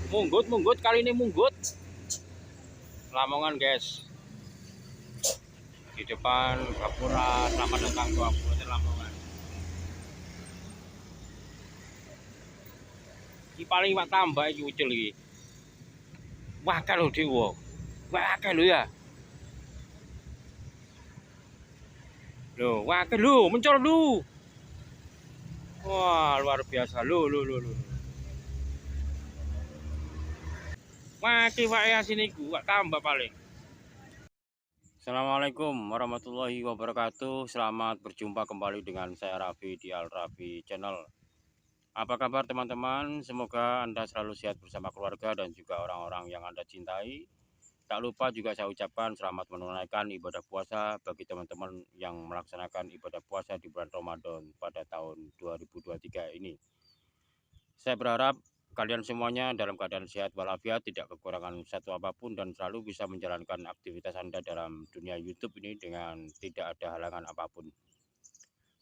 Munggut kali ini munggut. Lamongan guys. Di depan Gapura, selamat datang ke Kabupaten Lamongan. Iki paling mak tambah iki ucul iki. Wah kalau dewa. Wah kalau ya. Loh, wah kalau mencol lu. Wah, luar biasa. Lu. Maki wae sini gua tambah paling. Assalamualaikum warahmatullahi wabarakatuh. Selamat berjumpa kembali dengan saya Raffi di Al Raffi Channel. Apa kabar teman-teman? Semoga Anda selalu sehat bersama keluarga dan juga orang-orang yang Anda cintai. Tak lupa juga saya ucapkan selamat menunaikan ibadah puasa bagi teman-teman yang melaksanakan ibadah puasa di bulan Ramadan pada tahun 2023 ini. Saya berharap kalian semuanya dalam keadaan sehat walafiat, tidak kekurangan satu apapun, dan selalu bisa menjalankan aktivitas Anda dalam dunia YouTube ini dengan tidak ada halangan apapun.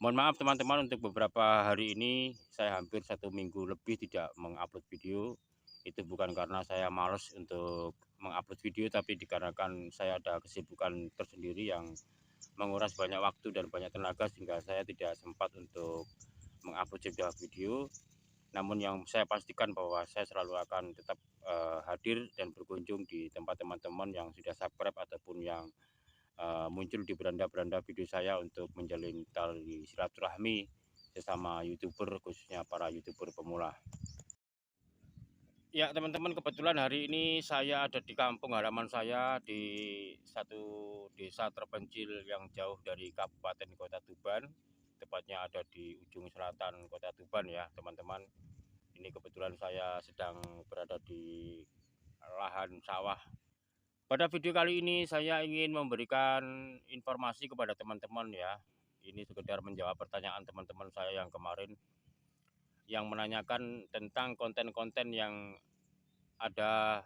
Mohon maaf teman-teman, untuk beberapa hari ini saya hampir 1 minggu lebih tidak mengupload video. Itu bukan karena saya malas untuk mengupload video, tapi dikarenakan saya ada kesibukan tersendiri yang menguras banyak waktu dan banyak tenaga, sehingga saya tidak sempat untuk mengupload sebuah video. Namun yang saya pastikan bahwa saya selalu akan tetap hadir dan berkunjung di tempat teman-teman yang sudah subscribe ataupun yang muncul di beranda-beranda video saya untuk menjalin tali silaturahmi sesama YouTuber, khususnya para YouTuber pemula. Ya teman-teman, kebetulan hari ini saya ada di kampung halaman saya di satu desa terpencil yang jauh dari Kabupaten Kota Tuban, tepatnya ada di ujung selatan Kota Tuban ya teman-teman. Ini kebetulan saya sedang berada di lahan sawah. Pada video kali ini saya ingin memberikan informasi kepada teman-teman ya. Ini sekedar menjawab pertanyaan teman-teman saya yang kemarin yang menanyakan tentang konten-konten yang ada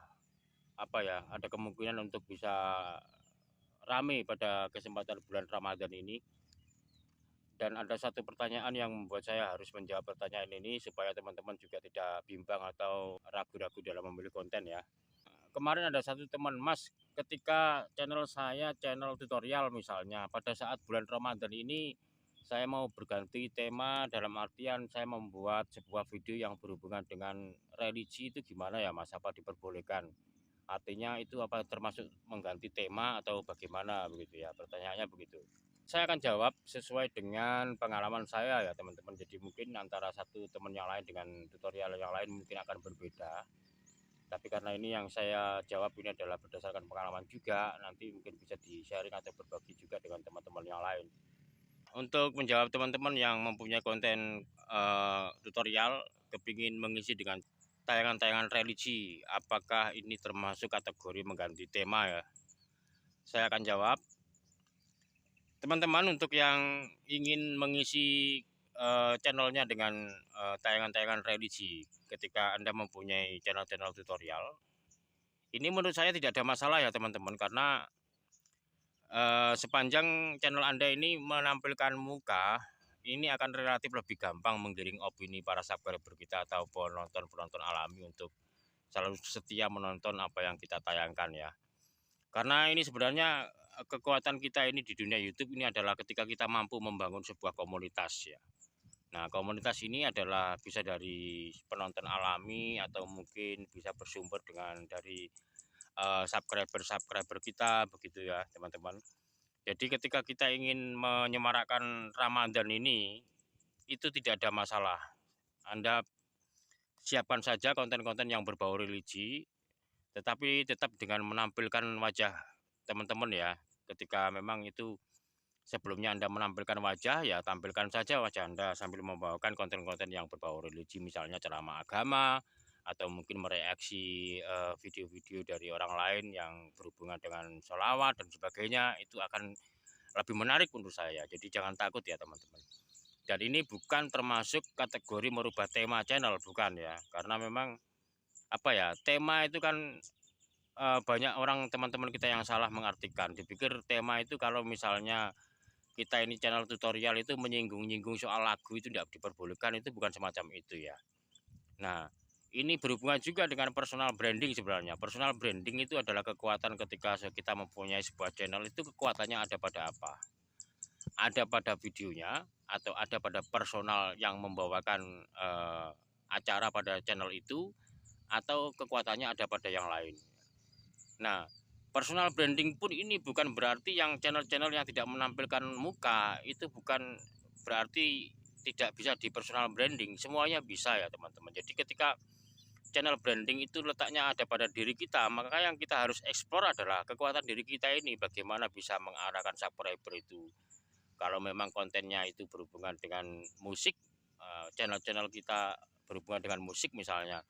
ada kemungkinan untuk bisa rame pada kesempatan bulan Ramadan ini. Dan ada satu pertanyaan yang membuat saya harus menjawab pertanyaan ini supaya teman-teman juga tidak bimbang atau ragu-ragu dalam memilih konten ya. Kemarin ada satu teman, Mas, ketika channel saya channel tutorial misalnya, pada saat bulan Ramadan ini saya mau berganti tema, dalam artian saya membuat sebuah video yang berhubungan dengan religi, itu gimana ya Mas, apa diperbolehkan? Artinya itu apa termasuk mengganti tema atau bagaimana begitu ya, pertanyaannya begitu. Saya akan jawab sesuai dengan pengalaman saya ya teman-teman. Jadi mungkin antara satu teman yang lain dengan tutorial yang lain mungkin akan berbeda. Tapi karena ini yang saya jawab ini adalah berdasarkan pengalaman juga, nanti mungkin bisa di-sharing atau berbagi juga dengan teman-teman yang lain. Untuk menjawab teman-teman yang mempunyai konten tutorial, kepingin mengisi dengan tayangan-tayangan religi, apakah ini termasuk kategori mengganti tema ya? Saya akan jawab. Teman-teman untuk yang ingin mengisi channelnya dengan tayangan-tayangan religi, ketika Anda mempunyai channel-channel tutorial, ini menurut saya tidak ada masalah ya teman-teman, karena sepanjang channel Anda ini menampilkan muka, ini akan relatif lebih gampang menggiring opini para subscriber kita atau penonton-penonton alami untuk selalu setia menonton apa yang kita tayangkan ya. Karena ini sebenarnya kekuatan kita ini di dunia YouTube ini adalah ketika kita mampu membangun sebuah komunitas ya. Nah, komunitas ini adalah bisa dari penonton alami atau mungkin bisa bersumber dari subscriber kita begitu ya, teman-teman. Jadi ketika kita ingin menyemarakkan Ramadan ini, itu tidak ada masalah. Anda siapkan saja konten-konten yang berbau religi, tetapi tetap dengan menampilkan wajah teman-teman ya. Ketika memang itu sebelumnya Anda menampilkan wajah, ya tampilkan saja wajah Anda sambil membawakan konten-konten yang berbau religi, misalnya ceramah agama atau mungkin mereaksi video-video dari orang lain yang berhubungan dengan sholawat dan sebagainya. Itu akan lebih menarik menurut saya. Jadi jangan takut ya teman-teman. Dan ini bukan termasuk kategori merubah tema channel, bukan ya, karena memang tema itu kan banyak orang teman-teman kita yang salah mengartikan, dipikir tema itu kalau misalnya kita ini channel tutorial itu menyinggung-nyinggung soal lagu itu tidak diperbolehkan, itu bukan semacam itu ya. Nah, ini berhubungan juga dengan personal branding sebenarnya. Personal branding itu adalah kekuatan ketika kita mempunyai sebuah channel, itu kekuatannya ada pada apa? Ada pada videonya atau ada pada personal yang membawakan acara pada channel itu, atau kekuatannya ada pada yang lain. Nah, personal branding pun ini bukan berarti yang channel-channel yang tidak menampilkan muka itu bukan berarti tidak bisa di personal branding. Semuanya bisa ya teman-teman. Jadi ketika channel branding itu letaknya ada pada diri kita, maka yang kita harus eksplor adalah kekuatan diri kita ini, bagaimana bisa mengarahkan subscriber itu. Kalau memang kontennya itu berhubungan dengan musik, channel-channel kita berhubungan dengan musik misalnya,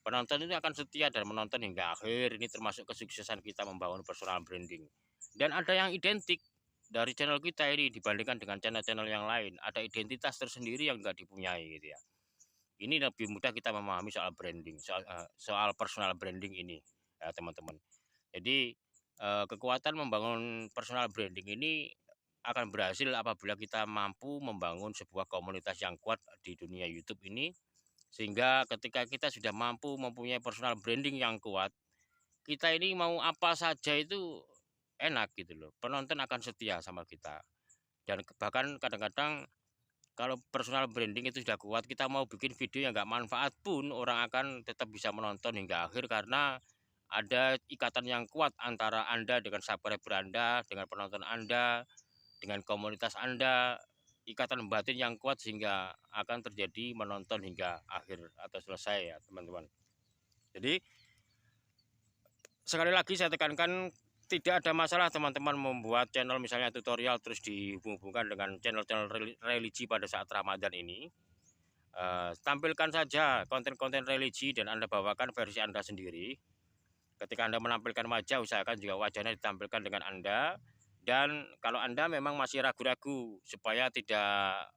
penonton itu akan setia dan menonton hingga akhir. Ini termasuk kesuksesan kita membangun personal branding. Dan ada yang identik dari channel kita ini dibandingkan dengan channel-channel yang lain, ada identitas tersendiri yang nggak dipunyai gitu ya. Ini lebih mudah kita memahami soal branding, soal personal branding ini ya teman-teman. Jadi kekuatan membangun personal branding ini akan berhasil apabila kita mampu membangun sebuah komunitas yang kuat di dunia YouTube ini, sehingga ketika kita sudah mampu mempunyai personal branding yang kuat, kita ini mau apa saja itu enak gitu loh. Penonton akan setia sama kita. Dan bahkan kadang-kadang kalau personal branding itu sudah kuat, kita mau bikin video yang nggak manfaat pun orang akan tetap bisa menonton hingga akhir, karena ada ikatan yang kuat antara Anda dengan subscriber Anda, dengan penonton Anda, dengan komunitas Anda, ikatan batin yang kuat sehingga akan terjadi menonton hingga akhir atau selesai ya teman-teman. Jadi sekali lagi saya tekankan, tidak ada masalah teman-teman membuat channel misalnya tutorial terus dihubungkan dengan channel-channel religi pada saat Ramadan ini. Tampilkan saja konten-konten religi dan Anda bawakan versi Anda sendiri. Ketika Anda menampilkan wajah, usahakan juga wajahnya ditampilkan dengan Anda. Dan kalau Anda memang masih ragu-ragu supaya tidak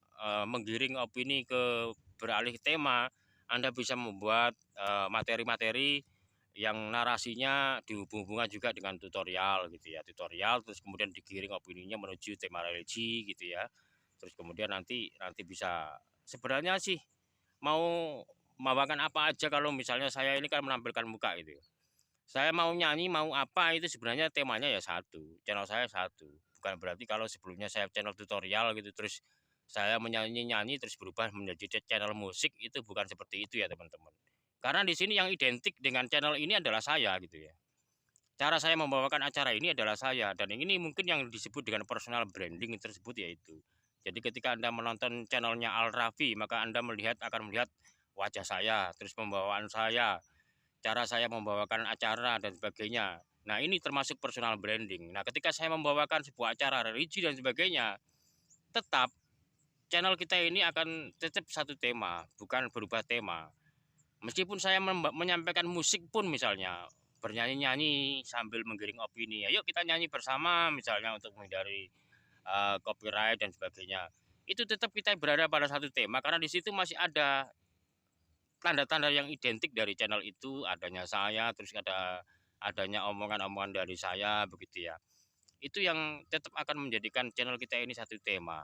menggiring opini ke beralih tema, Anda bisa membuat materi-materi yang narasinya dihubung-hubungkan juga dengan tutorial gitu ya, tutorial terus kemudian digiring opininya menuju tema religi gitu ya. Terus kemudian nanti bisa, sebenarnya sih mau membawakan apa aja. Kalau misalnya saya ini kan menampilkan muka gitu, saya mau nyanyi mau apa itu sebenarnya temanya ya satu, channel saya satu. Bukan berarti kalau sebelumnya saya channel tutorial gitu terus saya menyanyi-nyanyi terus berubah menjadi channel musik, itu bukan seperti itu ya teman-teman. Karena di sini yang identik dengan channel ini adalah saya gitu ya. Cara saya membawakan acara ini adalah saya, dan ini mungkin yang disebut dengan personal branding tersebut yaitu. Jadi ketika Anda menonton channelnya Al Raffi, maka Anda akan melihat wajah saya, terus pembawaan saya, cara saya membawakan acara dan sebagainya. Nah, ini termasuk personal branding. Nah, ketika saya membawakan sebuah acara religi dan sebagainya, tetap channel kita ini akan tetap satu tema, bukan berubah tema. Meskipun saya menyampaikan musik pun misalnya, bernyanyi-nyanyi sambil menggiring opini, ayo kita nyanyi bersama misalnya untuk menghindari copyright dan sebagainya. Itu tetap kita berada pada satu tema, karena di situ masih ada tanda-tanda yang identik dari channel itu, adanya saya, terus adanya omongan-omongan dari saya begitu ya. Itu yang tetap akan menjadikan channel kita ini satu tema.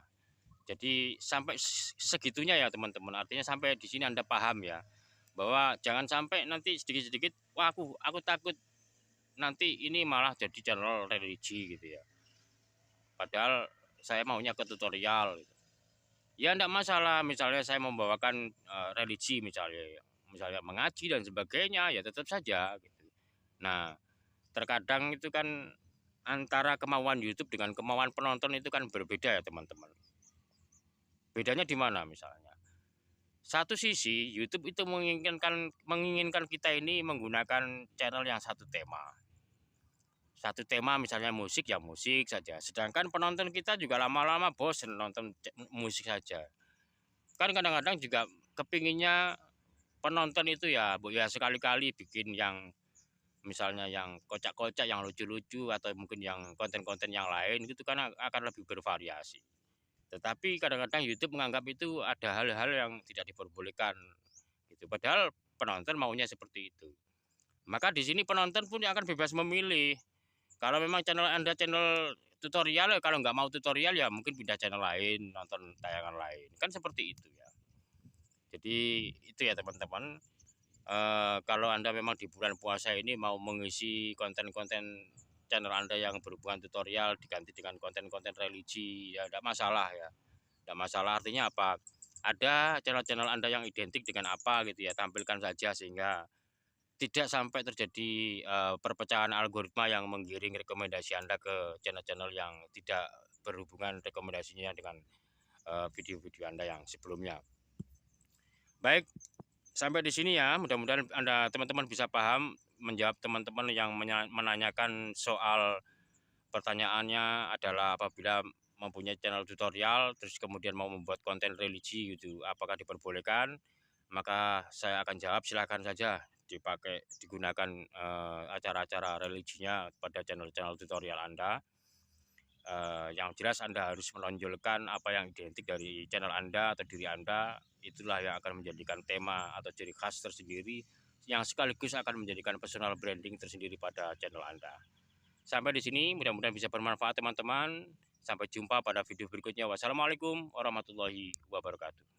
Jadi sampai segitunya ya teman-teman. Artinya sampai di sini Anda paham ya, bahwa jangan sampai nanti sedikit-sedikit, wah aku takut nanti ini malah jadi channel religi gitu ya. Padahal saya maunya ke tutorial gitu. Ya enggak masalah, misalnya saya membawakan religi misalnya mengaji dan sebagainya, ya tetap saja gitu. Nah, terkadang itu kan antara kemauan YouTube dengan kemauan penonton itu kan berbeda ya teman-teman. Bedanya di mana misalnya? Satu sisi YouTube itu menginginkan kita ini menggunakan channel yang satu tema. Satu tema misalnya musik, ya musik saja. Sedangkan penonton kita juga lama-lama bosen nonton musik saja. Kan kadang-kadang juga kepinginnya penonton itu ya Bu ya sekali-kali bikin yang misalnya yang kocak-kocak, yang lucu-lucu, atau mungkin yang konten-konten yang lain gitu kan akan lebih bervariasi. Tetapi kadang-kadang YouTube menganggap itu ada hal-hal yang tidak diperbolehkan gitu. Padahal penonton maunya seperti itu. Maka di sini penonton pun akan bebas memilih. Kalau memang channel Anda channel tutorial, kalau nggak mau tutorial ya mungkin pindah channel lain, nonton tayangan lain. Kan seperti itu ya. Jadi itu ya teman-teman. Kalau Anda memang di bulan puasa ini mau mengisi konten-konten channel Anda yang berhubungan tutorial diganti dengan konten-konten religi, ya tidak masalah ya. Tidak masalah, artinya apa? Ada channel-channel Anda yang identik dengan apa gitu ya, tampilkan saja sehingga tidak sampai terjadi perpecahan algoritma yang menggiring rekomendasi Anda ke channel-channel yang tidak berhubungan rekomendasinya dengan video-video Anda yang sebelumnya. Baik, sampai di sini ya, mudah-mudahan Anda teman-teman bisa paham menjawab teman-teman yang menanyakan soal pertanyaannya adalah apabila mempunyai channel tutorial terus kemudian mau membuat konten religi gitu, apakah diperbolehkan? Maka saya akan jawab silakan saja digunakan acara-acara religinya pada channel-channel tutorial Anda. Yang jelas Anda harus menonjolkan apa yang identik dari channel Anda atau diri Anda, itulah yang akan menjadikan tema atau ciri khas tersendiri yang sekaligus akan menjadikan personal branding tersendiri pada channel Anda. Sampai di sini mudah-mudahan bisa bermanfaat teman-teman. Sampai jumpa pada video berikutnya. Wassalamualaikum warahmatullahi wabarakatuh.